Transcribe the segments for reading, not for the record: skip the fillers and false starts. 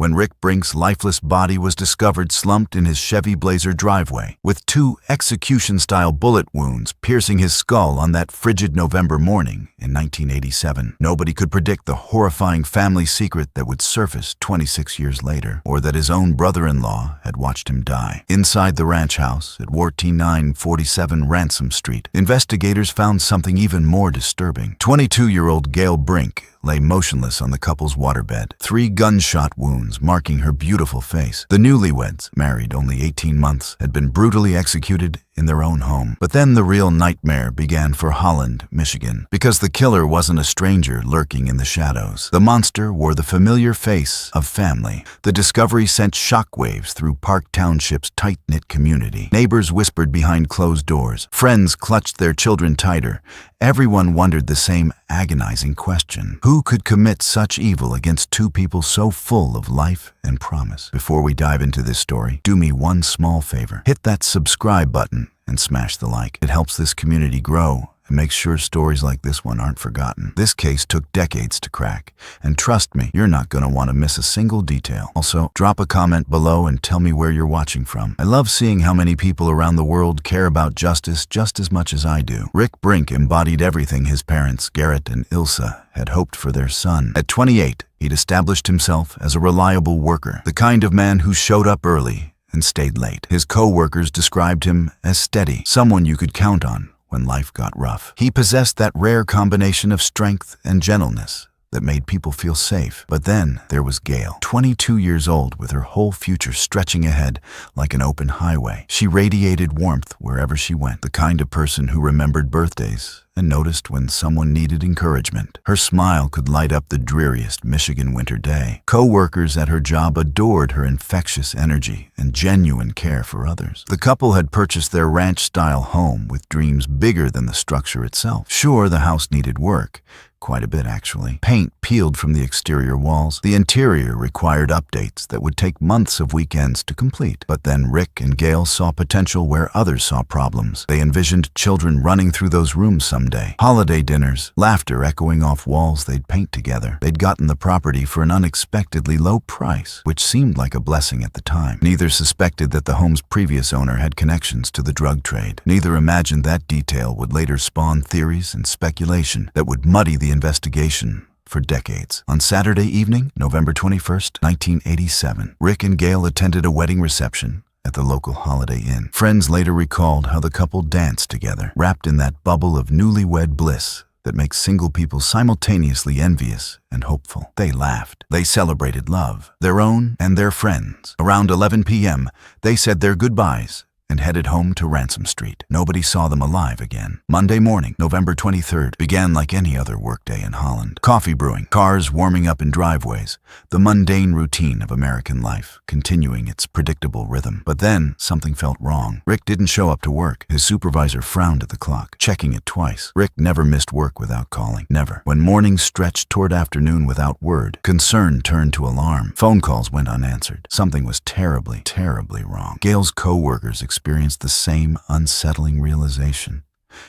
when Rick Brink's lifeless body was discovered slumped in his Chevy Blazer driveway, with 2 execution-style bullet wounds piercing his skull on that frigid November morning in 1987. Nobody could predict the horrifying family secret that would surface 26 years later, or that his own brother-in-law had watched him die. Inside the ranch house at 14947 Ransom Street, investigators found something even more disturbing. 22-year-old Gail Brink lay motionless on the couple's waterbed, 3 gunshot wounds marking her beautiful face. The newlyweds, married only 18 months, had been brutally executed in their own home. But then the real nightmare began for Holland, Michigan, because the killer wasn't a stranger lurking in the shadows. The monster wore the familiar face of family. The discovery sent shockwaves through Park Township's tight-knit community. Neighbors whispered behind closed doors. Friends clutched their children tighter. Everyone wondered the same agonizing question: who could commit such evil against 2 people so full of life and promise? Before we dive into this story, do me one small favor. Hit that subscribe button and smash the like. It helps this community grow and makes sure stories like this one aren't forgotten. This case took decades to crack, and trust me, you're not going to want to miss a single detail. Also, drop a comment below and tell me where you're watching from. I love seeing how many people around the world care about justice just as much as I do. Rick Brink embodied everything his parents, Garrett and Ilsa, had hoped for their son. At 28, he'd established himself as a reliable worker, the kind of man who showed up early and stayed late. His co-workers described him as steady, someone you could count on when life got rough. He possessed that rare combination of strength and gentleness that made people feel safe. But then there was Gail, 22 years old, with her whole future stretching ahead like an open highway. She radiated warmth wherever she went, the kind of person who remembered birthdays and noticed when someone needed encouragement. Her smile could light up the dreariest Michigan winter day. Co-workers at her job adored her infectious energy and genuine care for others. The couple had purchased their ranch-style home with dreams bigger than the structure itself. Sure, the house needed work. Quite a bit, actually. Paint peeled from the exterior walls. The interior required updates that would take months of weekends to complete. But then Rick and Gail saw potential where others saw problems. They envisioned children running through those rooms someday. Holiday dinners, laughter echoing off walls they'd paint together. They'd gotten the property for an unexpectedly low price, which seemed like a blessing at the time. Neither suspected that the home's previous owner had connections to the drug trade. Neither imagined that detail would later spawn theories and speculation that would muddy the investigation for decades. On Saturday evening, November 21st, 1987, Rick and Gail attended a wedding reception at the local Holiday Inn. Friends later recalled how the couple danced together, wrapped in that bubble of newlywed bliss that makes single people simultaneously envious and hopeful. They laughed. They celebrated love, their own and their friends. Around 11 p.m., they said their goodbyes and headed home to Ransom Street. Nobody saw them alive again. Monday morning, November 23rd, began like any other workday in Holland. Coffee brewing, cars warming up in driveways, the mundane routine of American life, continuing its predictable rhythm. But then, something felt wrong. Rick didn't show up to work. His supervisor frowned at the clock, checking it twice. Rick never missed work without calling. Never. When morning stretched toward afternoon without word, concern turned to alarm. Phone calls went unanswered. Something was terribly, terribly wrong. Gail's co-workers experienced the same unsettling realization.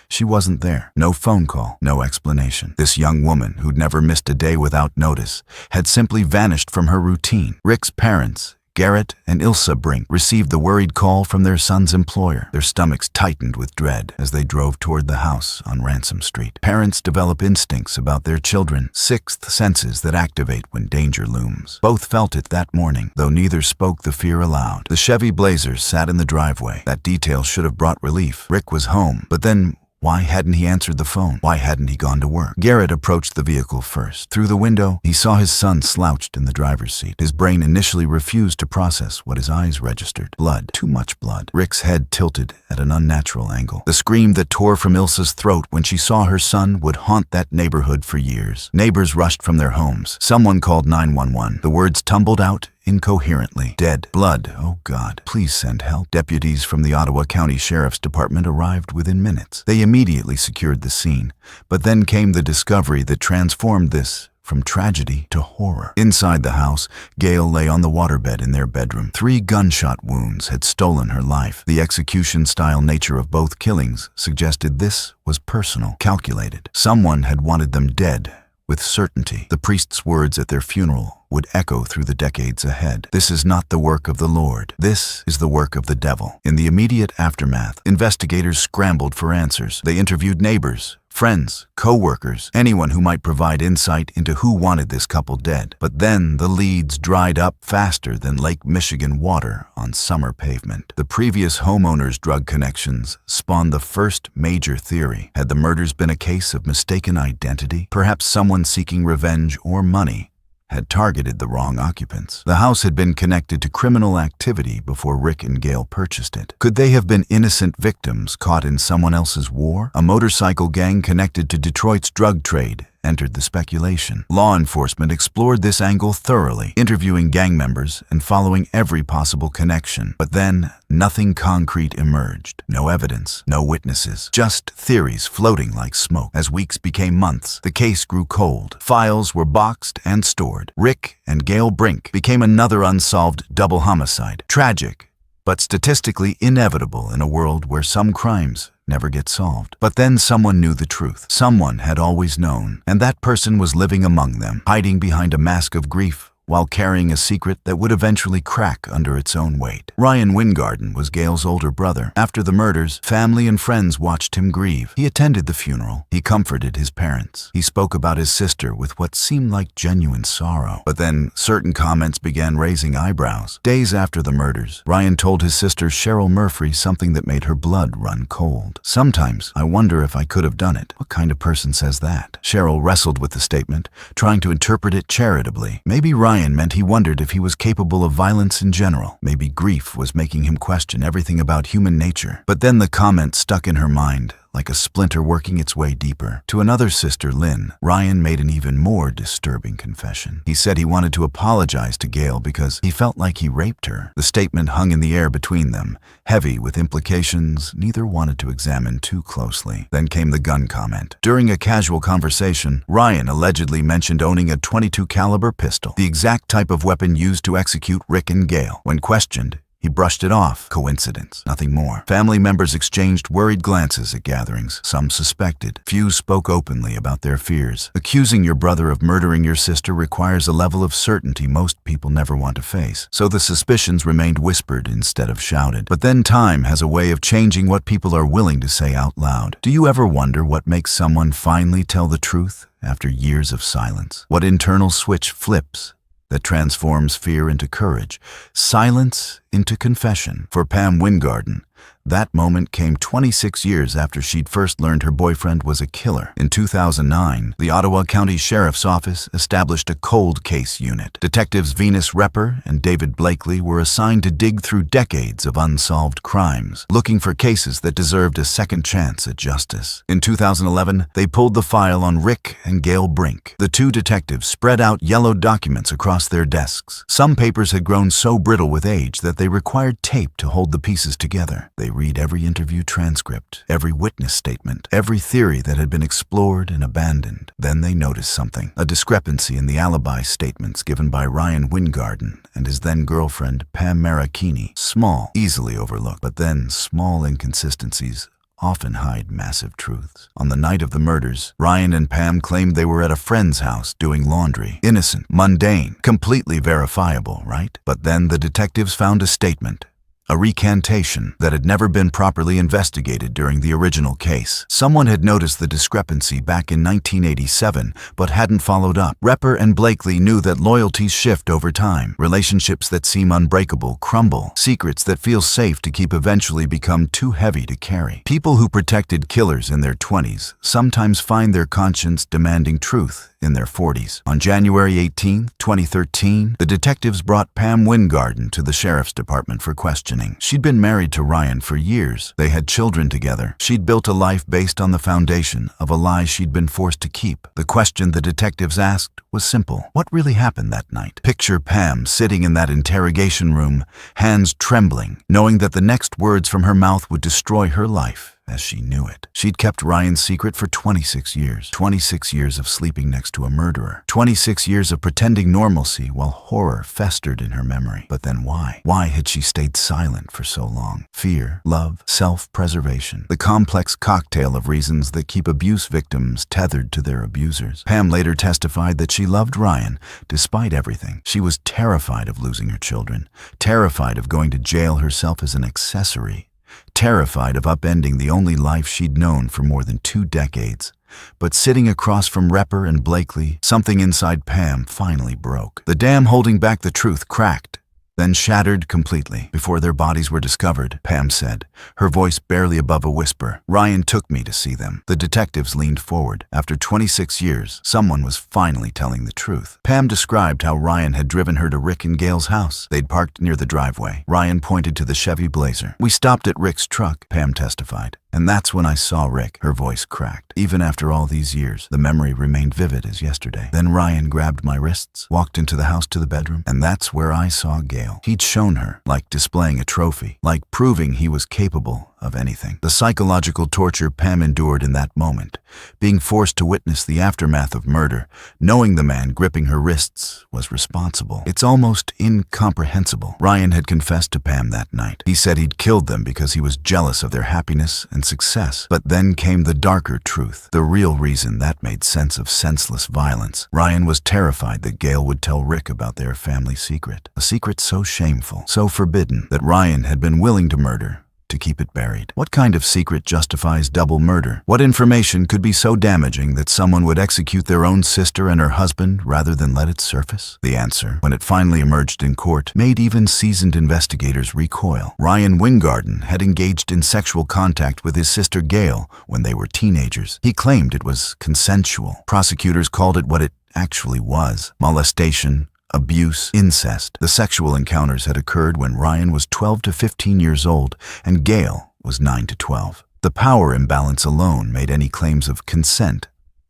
She wasn't there. No phone call, no explanation. This young woman, who'd never missed a day without notice, had simply vanished from her routine. Rick's parents, Garrett and Ilsa Brink, received the worried call from their son's employer. Their stomachs tightened with dread as they drove toward the house on Ransom Street. Parents develop instincts about their children, sixth senses that activate when danger looms. Both felt it that morning, though neither spoke the fear aloud. The Chevy Blazer sat in the driveway. That detail should have brought relief. Rick was home, but then why hadn't he answered the phone? Why hadn't he gone to work? Garrett approached the vehicle first. Through the window, he saw his son slouched in the driver's seat. His brain initially refused to process what his eyes registered. Blood. Too much blood. Rick's head tilted at an unnatural angle. The scream that tore from Ilsa's throat when she saw her son would haunt that neighborhood for years. Neighbors rushed from their homes. Someone called 911. The words tumbled out incoherently. Dead. Blood. Oh God. Please send help. Deputies from the Ottawa County Sheriff's Department arrived within minutes. They immediately secured the scene. But then came the discovery that transformed this from tragedy to horror. Inside the house, Gail lay on the waterbed in their bedroom. 3 gunshot wounds had stolen her life. The execution-style nature of both killings suggested this was personal, calculated. Someone had wanted them dead with certainty. The priest's words at their funeral would echo through the decades ahead. This is not the work of the Lord. This is the work of the devil. In the immediate aftermath, investigators scrambled for answers. They interviewed neighbors, friends, co-workers, anyone who might provide insight into who wanted this couple dead. But then the leads dried up faster than Lake Michigan water on summer pavement. The previous homeowners' drug connections spawned the first major theory. Had the murders been a case of mistaken identity? Perhaps someone seeking revenge or money had targeted the wrong occupants. The house had been connected to criminal activity before Rick and Gail purchased it. Could they have been innocent victims caught in someone else's war? A motorcycle gang connected to Detroit's drug trade entered the speculation. Law enforcement explored this angle thoroughly, interviewing gang members and following every possible connection. But then, nothing concrete emerged. No evidence, no witnesses, just theories floating like smoke. As weeks became months, the case grew cold. Files were boxed and stored. Rick and Gail Brink became another unsolved double homicide. Tragic, but statistically inevitable in a world where some crimes never get solved. But then someone knew the truth. Someone had always known, and that person was living among them, hiding behind a mask of grief while carrying a secret that would eventually crack under its own weight. Ryan Wingarden was Gail's older brother. After the murders, family and friends watched him grieve. He attended the funeral. He comforted his parents. He spoke about his sister with what seemed like genuine sorrow. But then certain comments began raising eyebrows. Days after the murders, Ryan told his sister Cheryl Murphy something that made her blood run cold. "Sometimes I wonder if I could have done it." What kind of person says that? Cheryl wrestled with the statement, trying to interpret it charitably. Maybe Ryan meant he wondered if he was capable of violence in general. Maybe grief was making him question everything about human nature. But then the comment stuck in her mind, like a splinter working its way deeper. To another sister, Lynn, Ryan made an even more disturbing confession. He said he wanted to apologize to Gail because he felt like he raped her. The statement hung in the air between them, heavy with implications neither wanted to examine too closely. Then came the gun comment. During a casual conversation, Ryan allegedly mentioned owning a .22 caliber pistol, the exact type of weapon used to execute Rick and Gail. When questioned, he brushed it off. Coincidence. Nothing more. Family members exchanged worried glances at gatherings. Some suspected. Few spoke openly about their fears. Accusing your brother of murdering your sister requires a level of certainty most people never want to face. So the suspicions remained whispered instead of shouted. But then time has a way of changing what people are willing to say out loud. Do you ever wonder what makes someone finally tell the truth after years of silence? What internal switch flips that transforms fear into courage, silence into confession? For Pam Wingarden, that moment came 26 years after she'd first learned her boyfriend was a killer. In 2009, the Ottawa County Sheriff's Office established a cold case unit. Detectives Venus Repper and David Blakely were assigned to dig through decades of unsolved crimes, looking for cases that deserved a second chance at justice. In 2011, they pulled the file on Rick and Gail Brink. The two detectives spread out yellowed documents across their desks. Some papers had grown so brittle with age that they required tape to hold the pieces together. They read every interview transcript, every witness statement, every theory that had been explored and abandoned. Then they noticed something, a discrepancy in the alibi statements given by Ryan Wingarden and his then-girlfriend Pam Marachini. Small, easily overlooked, but then small inconsistencies often hide massive truths. On the night of the murders, Ryan and Pam claimed they were at a friend's house doing laundry. Innocent, mundane, completely verifiable, right? But then the detectives found a statement, a recantation that had never been properly investigated during the original case. Someone had noticed the discrepancy back in 1987, but hadn't followed up. Repper and Blakely knew that loyalties shift over time. Relationships that seem unbreakable crumble. Secrets that feel safe to keep eventually become too heavy to carry. People who protected killers in their 20s sometimes find their conscience demanding truth in their 40s. On January 18, 2013, the detectives brought Pam Wingarden to the sheriff's department for questioning. She'd been married to Ryan for years. They had children together. She'd built a life based on the foundation of a lie she'd been forced to keep. The question the detectives asked was simple. What really happened that night? Picture Pam sitting in that interrogation room, hands trembling, knowing that the next words from her mouth would destroy her life as she knew it. She'd kept Ryan's secret for 26 years. 26 years of sleeping next to a murderer. 26 years of pretending normalcy while horror festered in her memory. But then why? Why had she stayed silent for so long? Fear, love, self-preservation. The complex cocktail of reasons that keep abuse victims tethered to their abusers. Pam later testified that she loved Ryan despite everything. She was terrified of losing her children, terrified of going to jail herself as an accessory, terrified of upending the only life she'd known for more than 2 decades. But sitting across from Repper and Blakely, something inside Pam finally broke. The dam holding back the truth cracked, then shattered completely. Before their bodies were discovered, Pam said, her voice barely above a whisper, "Ryan took me to see them." The detectives leaned forward. After 26 years, someone was finally telling the truth. Pam described how Ryan had driven her to Rick and Gail's house. They'd parked near the driveway. Ryan pointed to the Chevy Blazer. "We stopped at Rick's truck," Pam testified. "And that's when I saw Rick." Her voice cracked. Even after all these years, the memory remained vivid as yesterday. "Then Ryan grabbed my wrists, walked into the house to the bedroom, and that's where I saw Gail. He'd shown her, like displaying a trophy, like proving he was capable of anything." The psychological torture Pam endured in that moment, being forced to witness the aftermath of murder, knowing the man gripping her wrists was responsible. It's almost incomprehensible. Ryan had confessed to Pam that night. He said he'd killed them because he was jealous of their happiness and success. But then came the darker truth, the real reason that made sense of senseless violence. Ryan was terrified that Gail would tell Rick about their family secret, a secret so shameful, so forbidden, that Ryan had been willing to murder to keep it buried. What kind of secret justifies double murder? What information could be so damaging that someone would execute their own sister and her husband rather than let it surface? The answer, when it finally emerged in court, made even seasoned investigators recoil. Ryan Wingarden had engaged in sexual contact with his sister Gail when they were teenagers. He claimed it was consensual. Prosecutors called it what it actually was: molestation, abuse, incest. The sexual encounters had occurred when Ryan was 12 to 15 years old and Gail was 9 to 12. The power imbalance alone made any claims of consent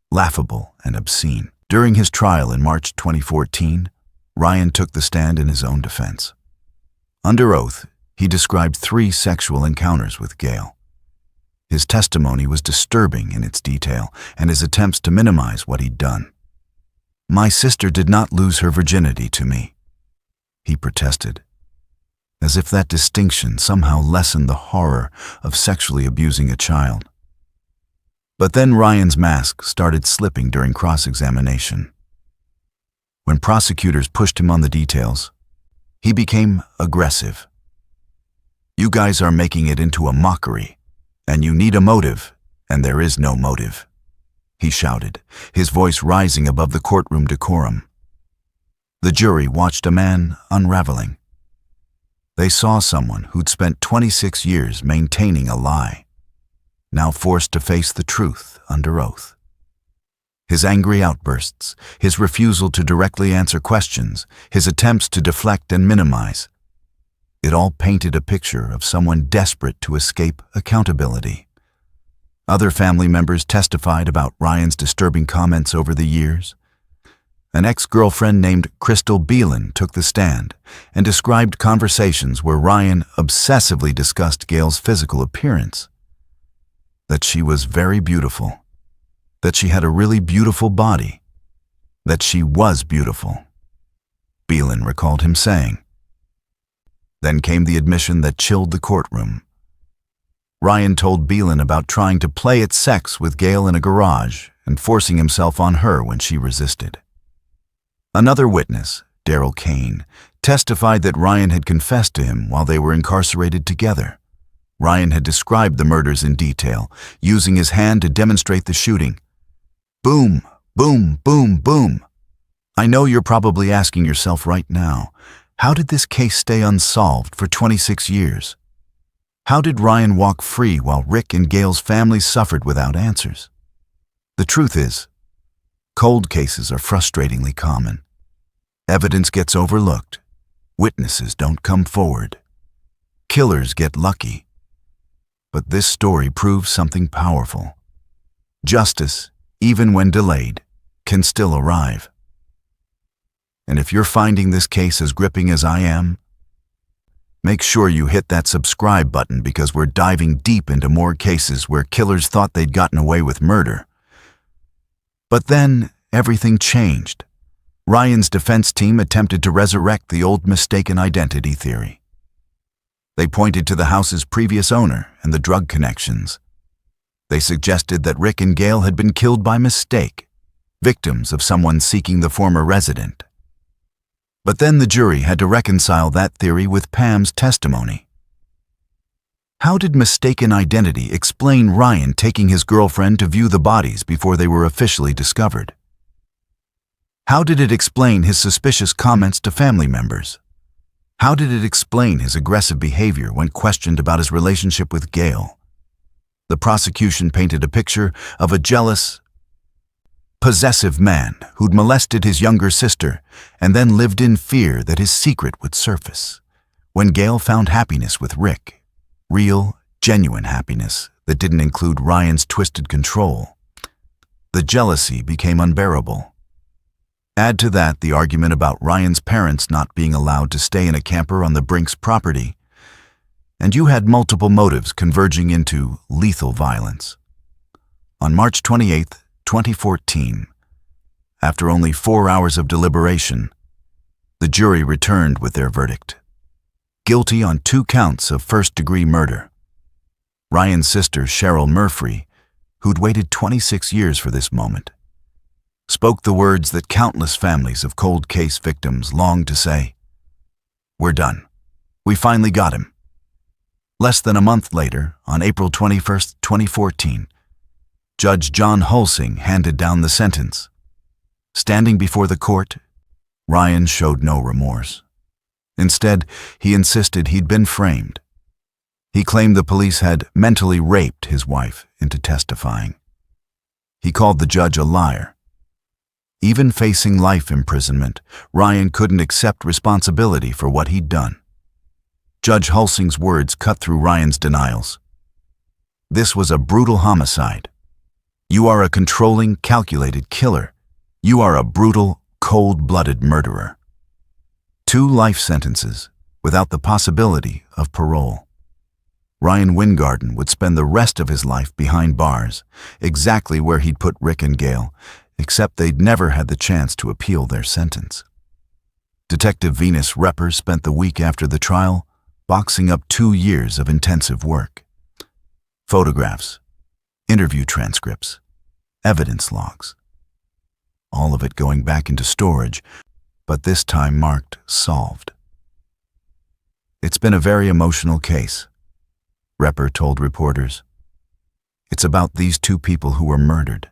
laughable and obscene. During his trial in March 2014, Ryan took the stand in his own defense. Under oath, he described 3 sexual encounters with Gail. His testimony was disturbing in its detail and his attempts to minimize what he'd done. "My sister did not lose her virginity to me," he protested, as if that distinction somehow lessened the horror of sexually abusing a child. But then Ryan's mask started slipping during cross-examination. When prosecutors pushed him on the details, he became aggressive. "You guys are making it into a mockery, and you need a motive, and there is no motive," he shouted, his voice rising above the courtroom decorum. The jury watched a man unraveling. They saw someone who'd spent 26 years maintaining a lie, now forced to face the truth under oath. His angry outbursts, his refusal to directly answer questions, his attempts to deflect and minimize, it all painted a picture of someone desperate to escape accountability. Other family members testified about Ryan's disturbing comments over the years. An ex-girlfriend named Crystal Beelan took the stand and described conversations where Ryan obsessively discussed Gail's physical appearance. That she was very beautiful, that she had a really beautiful body, that she was beautiful, Beelan recalled him saying. Then came the admission that chilled the courtroom. Ryan told Beelan about trying to play at sex with Gail in a garage and forcing himself on her when she resisted. Another witness, Daryl Kane, testified that Ryan had confessed to him while they were incarcerated together. Ryan had described the murders in detail, using his hand to demonstrate the shooting. Boom, boom, boom, boom. I know you're probably asking yourself right now, how did this case stay unsolved for 26 years? How did Ryan walk free while Rick and Gail's families suffered without answers? The truth is, cold cases are frustratingly common. Evidence gets overlooked. Witnesses don't come forward. Killers get lucky. But this story proves something powerful. Justice, even when delayed, can still arrive. And if you're finding this case as gripping as I am, Make sure you hit that subscribe button because we're diving deep into more cases where killers thought they'd gotten away with murder. But then, everything changed. Ryan's defense team attempted to resurrect the old mistaken identity theory. They pointed to the house's previous owner and the drug connections. They suggested that Rick and Gail had been killed by mistake, victims of someone seeking the former resident. But then the jury had to reconcile that theory with Pam's testimony. How did mistaken identity explain Ryan taking his girlfriend to view the bodies before they were officially discovered? How did it explain his suspicious comments to family members? How did it explain his aggressive behavior when questioned about his relationship with Gail? The prosecution painted a picture of a jealous, possessive man who'd molested his younger sister and then lived in fear that his secret would surface. When Gail found happiness with Rick, real, genuine happiness that didn't include Ryan's twisted control, the jealousy became unbearable. Add to that the argument about Ryan's parents not being allowed to stay in a camper on the Brinks property, and you had multiple motives converging into lethal violence. On March 28, 2014, after only 4 hours of deliberation, the jury returned with their verdict. Guilty on 2 counts of first-degree murder. Ryan's sister, Cheryl Murphy, who'd waited 26 years for this moment, spoke the words that countless families of cold case victims longed to say. "We're done. We finally got him." Less than a month later, on April 21, 2014, Judge John Hulsing handed down the sentence. Standing before the court, Ryan showed no remorse. Instead, he insisted he'd been framed. He claimed the police had mentally raped his wife into testifying. He called the judge a liar. Even facing life imprisonment, Ryan couldn't accept responsibility for what he'd done. Judge Hulsing's words cut through Ryan's denials. "This was a brutal homicide. You are a controlling, calculated killer. You are a brutal, cold-blooded murderer." 2 life sentences without the possibility of parole. Ryan Wingarden would spend the rest of his life behind bars, exactly where he'd put Rick and Gail, except they'd never had the chance to appeal their sentence. Detective Venus Repper spent the week after the trial boxing up 2 years of intensive work. Photographs, interview transcripts, evidence logs. All of it going back into storage, but this time marked solved. "It's been a very emotional case," Repper told reporters. "It's about these 2 people who were murdered.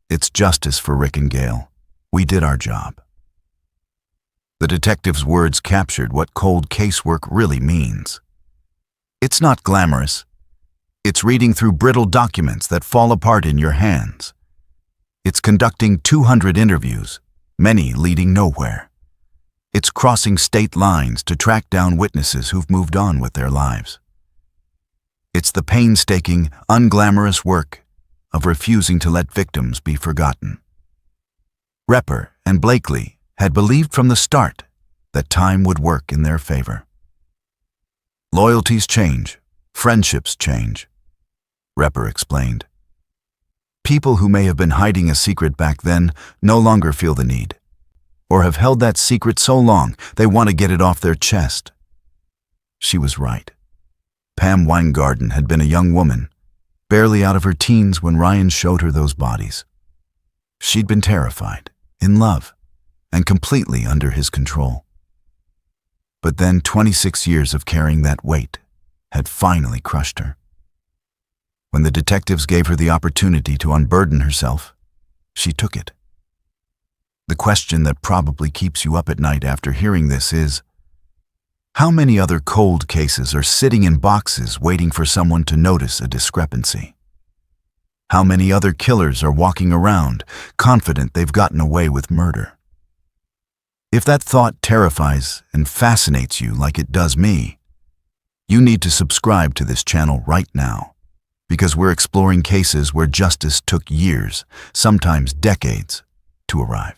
It's justice for Rick and Gail. We did our job." The detective's words captured what cold casework really means. It's not glamorous. It's reading through brittle documents that fall apart in your hands. It's conducting 200 interviews, many leading nowhere. It's crossing state lines to track down witnesses who've moved on with their lives. It's the painstaking, unglamorous work of refusing to let victims be forgotten. Repper and Blakely had believed from the start that time would work in their favor. "Loyalties change, friendships change," Repper explained. "People who may have been hiding a secret back then no longer feel the need, or have held that secret so long they want to get it off their chest." She was right. Pam Weingarten had been a young woman, barely out of her teens when Ryan showed her those bodies. She'd been terrified, in love, and completely under his control. But then 26 years of carrying that weight had finally crushed her. When the detectives gave her the opportunity to unburden herself, she took it. The question that probably keeps you up at night after hearing this is, how many other cold cases are sitting in boxes waiting for someone to notice a discrepancy? How many other killers are walking around, confident they've gotten away with murder? If that thought terrifies and fascinates you like it does me, you need to subscribe to this channel right now, because we're exploring cases where justice took years, sometimes decades, to arrive.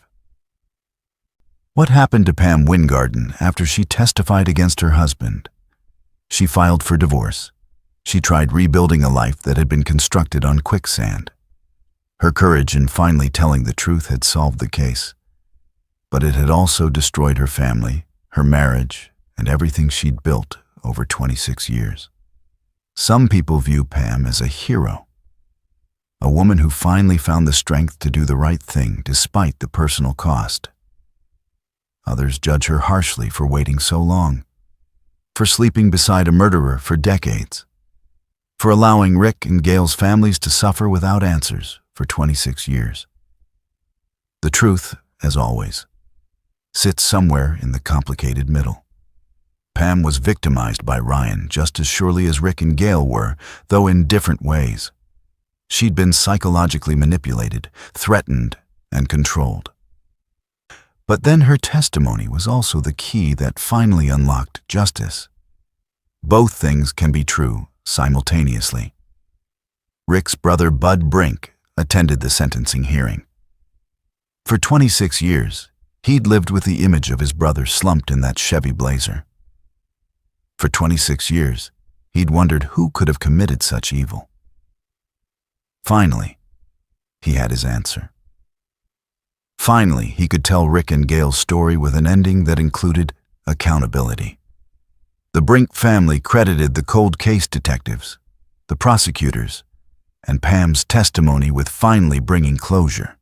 What happened to Pam Weingarten after she testified against her husband? She filed for divorce. She tried rebuilding a life that had been constructed on quicksand. Her courage in finally telling the truth had solved the case, but it had also destroyed her family, her marriage, and everything she'd built over 26 years. Some people view Pam as a hero, a woman who finally found the strength to do the right thing despite the personal cost. Others judge her harshly for waiting so long, for sleeping beside a murderer for decades, for allowing Rick and Gail's families to suffer without answers for 26 years. The truth, as always, sits somewhere in the complicated middle. Pam was victimized by Ryan just as surely as Rick and Gail were, though in different ways. She'd been psychologically manipulated, threatened, and controlled. But then her testimony was also the key that finally unlocked justice. Both things can be true simultaneously. Rick's brother Bud Brink attended the sentencing hearing. For 26 years, he'd lived with the image of his brother slumped in that Chevy Blazer. For 26 years, he'd wondered who could have committed such evil. Finally, he had his answer. Finally, he could tell Rick and Gail's story with an ending that included accountability. The Brink family credited the cold case detectives, the prosecutors, and Pam's testimony with finally bringing closure.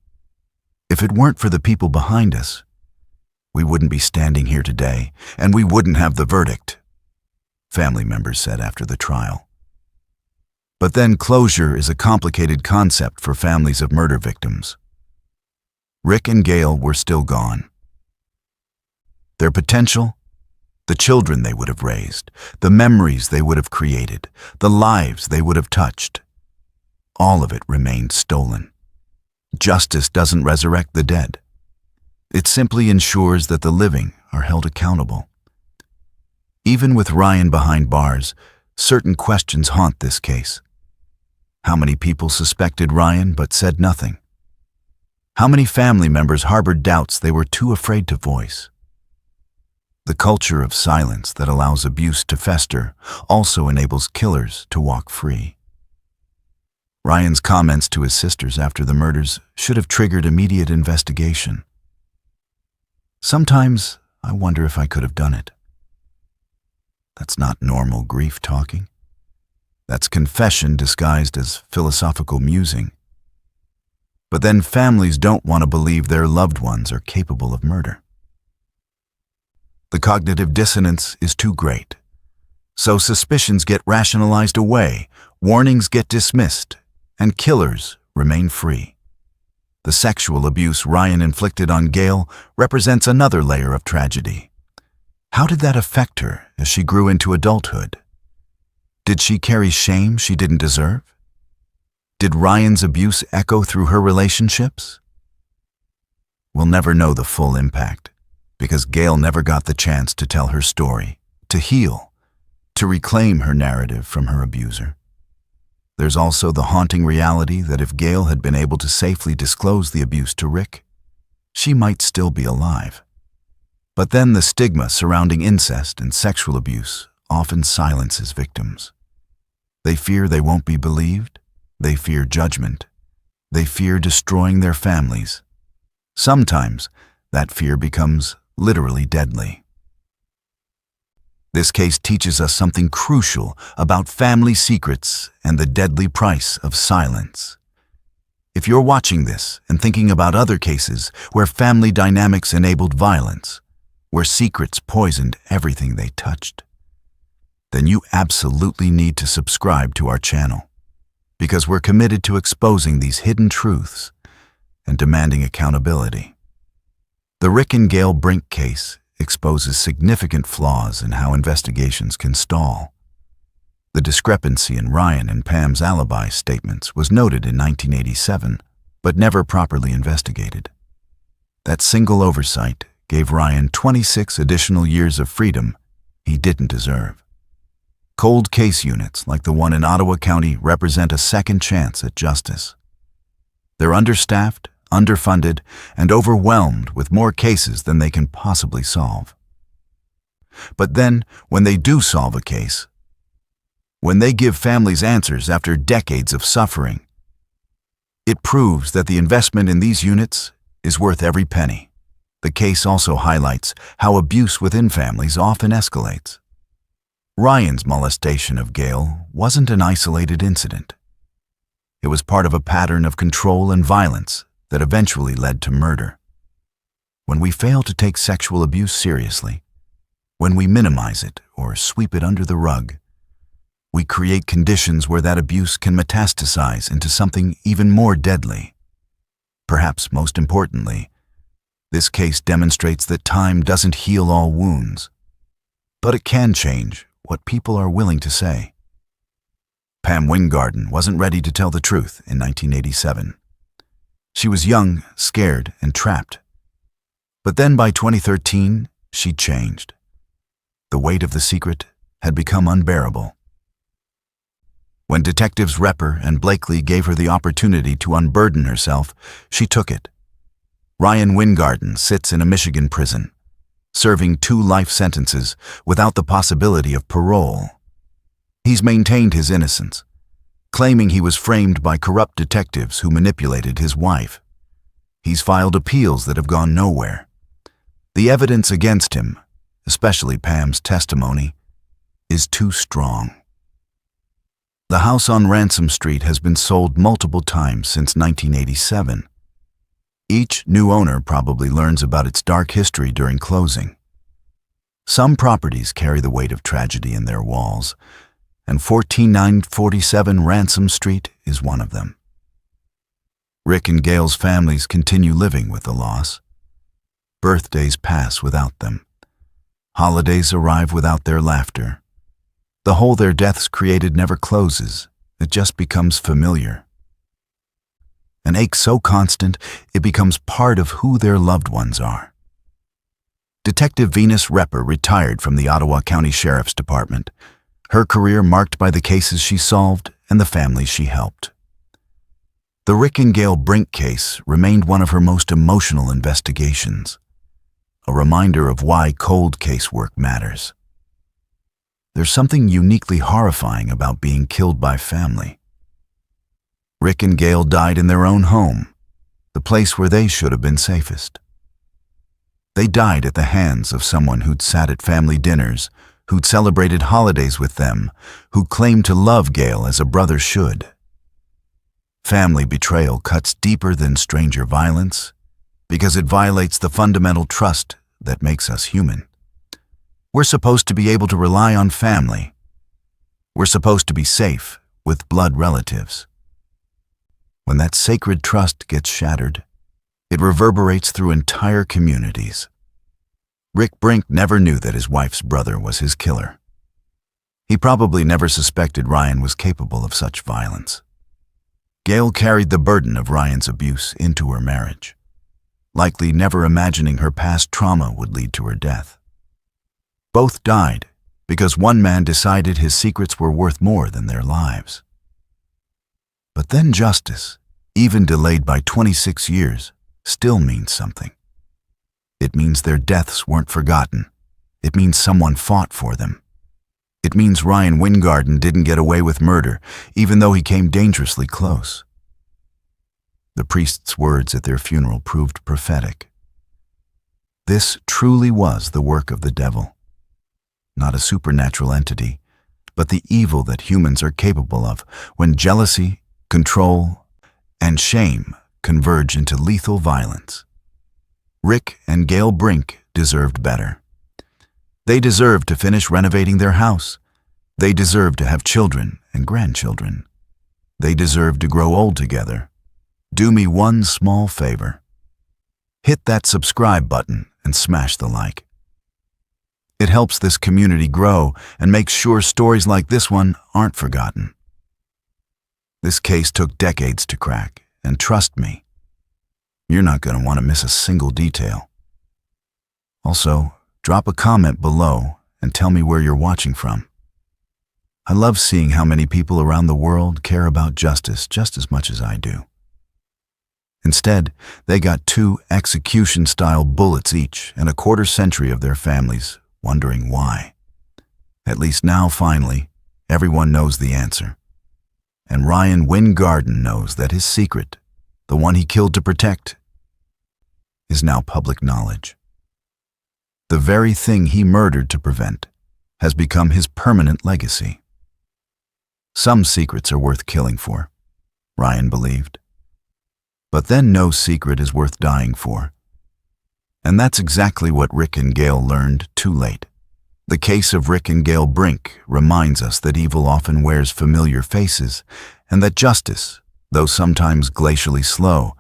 If it weren't for the people behind us, we wouldn't be standing here today, and we wouldn't have the verdict, family members said after the trial. But then closure is a complicated concept for families of murder victims. Rick and Gail were still gone. Their potential, the children they would have raised, the memories they would have created, the lives they would have touched, all of it remained stolen. Justice doesn't resurrect the dead. It simply ensures that the living are held accountable. Even with Ryan behind bars, certain questions haunt this case. How many people suspected Ryan but said nothing? How many family members harbored doubts they were too afraid to voice? The culture of silence that allows abuse to fester also enables killers to walk free. Ryan's comments to his sisters after the murders should have triggered immediate investigation. Sometimes I wonder if I could have done it. That's not normal grief talking. That's confession disguised as philosophical musing. But then families don't want to believe their loved ones are capable of murder. The cognitive dissonance is too great. So suspicions get rationalized away, warnings get dismissed, and killers remain free. The sexual abuse Ryan inflicted on Gail represents another layer of tragedy. How did that affect her as she grew into adulthood? Did she carry shame she didn't deserve? Did Ryan's abuse echo through her relationships? We'll never know the full impact, because Gail never got the chance to tell her story, to heal, to reclaim her narrative from her abuser. There's also the haunting reality that if Gail had been able to safely disclose the abuse to Rick, she might still be alive. But then the stigma surrounding incest and sexual abuse often silences victims. They fear they won't be believed. They fear judgment. They fear destroying their families. Sometimes that fear becomes literally deadly. This case teaches us something crucial about family secrets and the deadly price of silence. If you're watching this and thinking about other cases where family dynamics enabled violence, where secrets poisoned everything they touched, then you absolutely need to subscribe to our channel, because we're committed to exposing these hidden truths and demanding accountability. The Rick and Gail Brink case exposes significant flaws in how investigations can stall. The discrepancy in Ryan and Pam's alibi statements was noted in 1987, but never properly investigated. That single oversight gave Ryan 26 additional years of freedom he didn't deserve. Cold case units like the one in Ottawa County represent a second chance at justice. They're understaffed, underfunded, and overwhelmed with more cases than they can possibly solve. But then, when they do solve a case, when they give families answers after decades of suffering. It proves that the investment in these units is worth every penny. The case also highlights how abuse within families often escalates. Ryan's molestation of Gail wasn't an isolated incident. It was part of a pattern of control and violence that eventually led to murder. When we fail to take sexual abuse seriously, when we minimize it or sweep it under the rug, we create conditions where that abuse can metastasize into something even more deadly. Perhaps most importantly, this case demonstrates that time doesn't heal all wounds, but it can change what people are willing to say. Pam Weingarten wasn't ready to tell the truth in 1987. She was young, scared, and trapped. But then by 2013, she changed. The weight of the secret had become unbearable. When detectives Repper and Blakely gave her the opportunity to unburden herself, she took it. Ryan Weingarten sits in a Michigan prison, serving 2 life sentences without the possibility of parole. He's maintained his innocence, claiming he was framed by corrupt detectives who manipulated his wife. He's filed appeals that have gone nowhere. The evidence against him, especially Pam's testimony, is too strong. The house on Ransom Street has been sold multiple times since 1987. Each new owner probably learns about its dark history during closing. Some properties carry the weight of tragedy in their walls, and 14947 Ransom Street is one of them. Rick and Gail's families continue living with the loss. Birthdays pass without them. Holidays arrive without their laughter. The hole their deaths created never closes, it just becomes familiar. An ache so constant, it becomes part of who their loved ones are. Detective Venus Repper retired from the Ottawa County Sheriff's Department, her career marked by the cases she solved and the families she helped. The Rick and Gail Brink case remained one of her most emotional investigations, a reminder of why cold case work matters. There's something uniquely horrifying about being killed by family. Rick and Gail died in their own home, the place where they should have been safest. They died at the hands of someone who'd sat at family dinners, who'd celebrated holidays with them, who claimed to love Gail as a brother should. Family betrayal cuts deeper than stranger violence because it violates the fundamental trust that makes us human. We're supposed to be able to rely on family. We're supposed to be safe with blood relatives. When that sacred trust gets shattered, it reverberates through entire communities. Rick Brink never knew that his wife's brother was his killer. He probably never suspected Ryan was capable of such violence. Gail carried the burden of Ryan's abuse into her marriage, likely never imagining her past trauma would lead to her death. Both died because one man decided his secrets were worth more than their lives. But then justice, even delayed by 26 years, still means something. It means their deaths weren't forgotten. It means someone fought for them. It means Ryan Weingarten didn't get away with murder, even though he came dangerously close. The priest's words at their funeral proved prophetic. This truly was the work of the devil. Not a supernatural entity, but the evil that humans are capable of when jealousy, control, and shame converge into lethal violence. Rick and Gail Brink deserved better. They deserved to finish renovating their house. They deserved to have children and grandchildren. They deserved to grow old together. Do me one small favor. Hit that subscribe button and smash the like. It helps this community grow and makes sure stories like this one aren't forgotten. This case took decades to crack, and trust me, you're not going to want to miss a single detail. Also, drop a comment below and tell me where you're watching from. I love seeing how many people around the world care about justice just as much as I do. Instead, they got 2 execution-style bullets each and a quarter century of their families wondering why. At least now, finally, Everyone knows the answer. And Ryan Wynn Garden knows that his secret, the one he killed to protect, is now public knowledge. The very thing he murdered to prevent has become his permanent legacy. Some secrets are worth killing for, Ryan believed. But then no secret is worth dying for. And that's exactly what Rick and Gail learned too late. The case of Rick and Gail Brink reminds us that evil often wears familiar faces, and that justice, though sometimes glacially slow,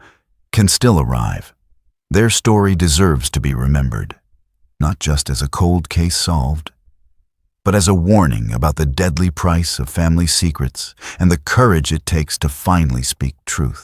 can still arrive. Their story deserves to be remembered, not just as a cold case solved, but as a warning about the deadly price of family secrets and the courage it takes to finally speak truth.